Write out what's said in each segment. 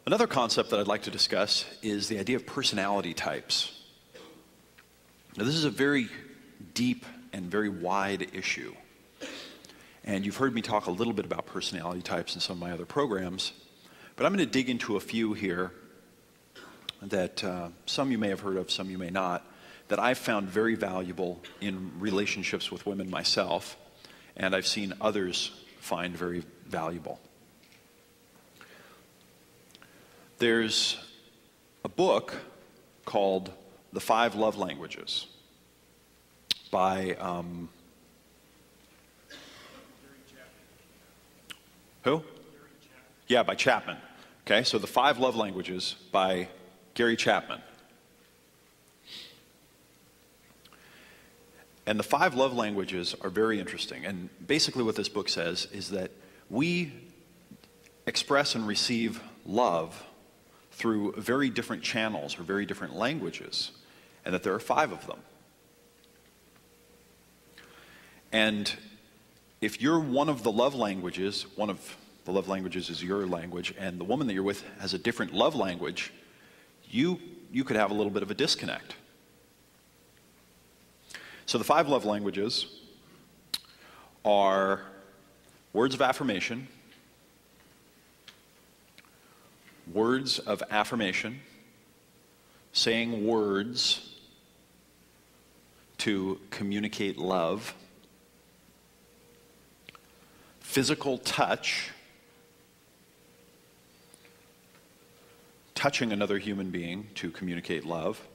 Another concept that I'd like to discuss is the idea of personality types. Now, this is a very deep and very wide issue. And you've heard me talk a little bit about personality types in some of my other programs, but I'm going to dig into a few here that some you may have heard of, some you may not, that I've found very valuable in relationships with women myself, and I've seen others find very valuable. There's a book called The 5 Love Languages by who? Yeah, by Chapman. Okay, so The 5 Love Languages by Gary Chapman. And the 5 love languages are very interesting. And basically what this book says is that we express and receive love through very different channels or very different languages, and that there are 5 of them. And if you're one of the love languages, one of the love languages is your language, and the woman that you're with has a different love language, you could have a little bit of a disconnect. So the 5 love languages are words of affirmation, saying words to communicate love, physical touch, touching another human being to communicate love,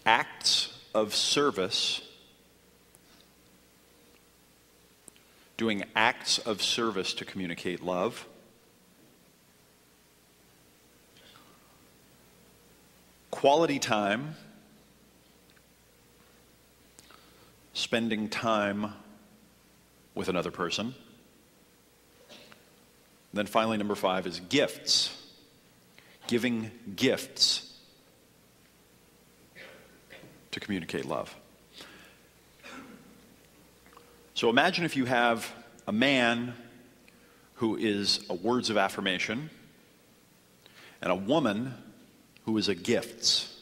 acts of service, doing acts of service to communicate love, quality time, spending time with another person. Then finally, number 5 is gifts, giving gifts to communicate love. So imagine if you have a man who is a words of affirmation and a woman who is a gifts.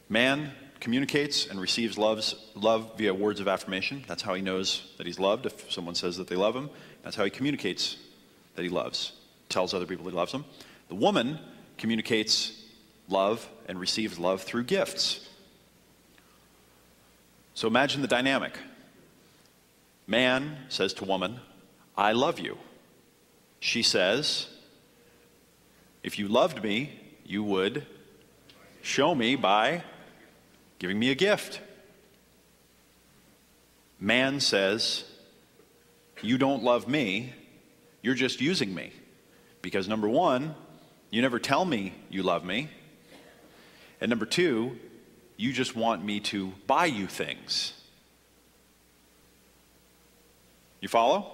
Man communicates and receives love via words of affirmation. That's how he knows that he's loved. If someone says that they love him, that's how he communicates that he loves, tells other people he loves them. The woman communicates love and receives love through gifts. So imagine the dynamic. Man says to woman, I love you. She says, if you loved me, you would show me by giving me a gift. Man says, you don't love me, you're just using me. Because number 1, you never tell me you love me. And number 2, you just want me to buy you things. You follow?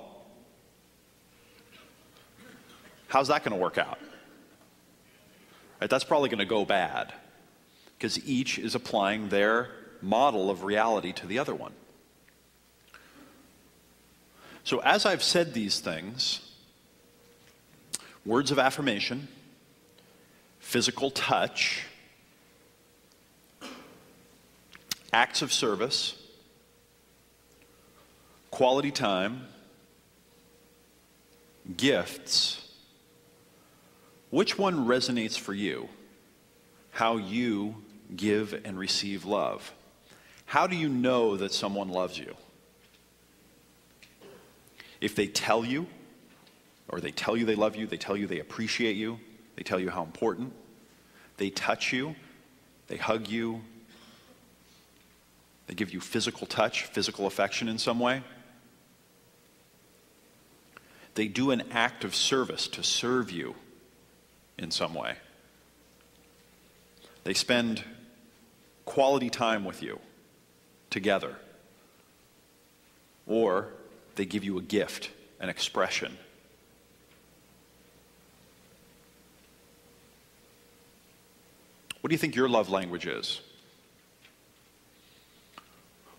How's that going to work out? Right, that's probably going to go bad, because each is applying their model of reality to the other one. So as I've said these things, words of affirmation, physical touch, acts of service, quality time, gifts, which one resonates for you? How you give and receive love. How do you know that someone loves you? If they tell you, or they tell you they love you, they tell you they appreciate you, they tell you how important, they touch you, they hug you, they give you physical touch, physical affection in some way. They do an act of service to serve you in some way. They spend quality time with you together. Or they give you a gift, an expression. What do you think your love language is?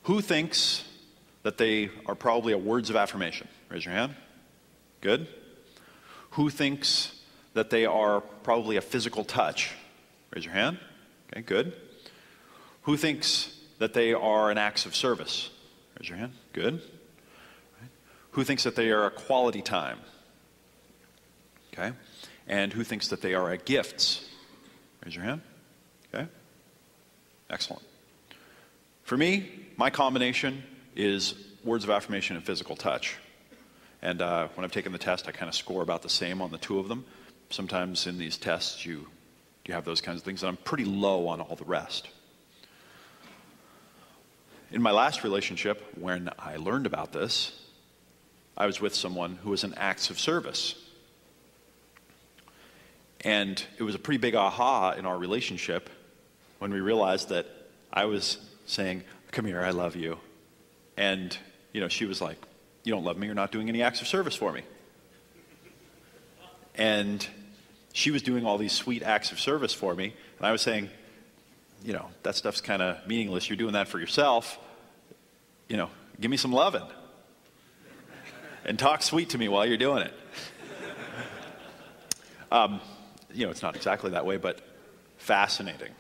Who thinks that they are probably a words of affirmation? Raise your hand. Good. Who thinks that they are probably a physical touch? Raise your hand. Okay, good. Who thinks that they are an acts of service? Raise your hand. Good. Right. Who thinks that they are a quality time? Okay. And who thinks that they are a gifts? Raise your hand. Okay. Excellent. For me, my combination is words of affirmation and physical touch. And when I've taken the test, I kind of score about the same on the two of them. Sometimes in these tests, you have those kinds of things, and I'm pretty low on all the rest. In my last relationship, when I learned about this, I was with someone who was an acts of service. And it was a pretty big aha in our relationship when we realized that I was saying, "Come here, I love you." And, she was like, "You don't love me, you're not doing any acts of service for me." And she was doing all these sweet acts of service for me, and I was saying, that stuff's kind of meaningless. You're doing that for yourself. Give me some loving. And talk sweet to me while you're doing it. It's not exactly that way, but fascinating.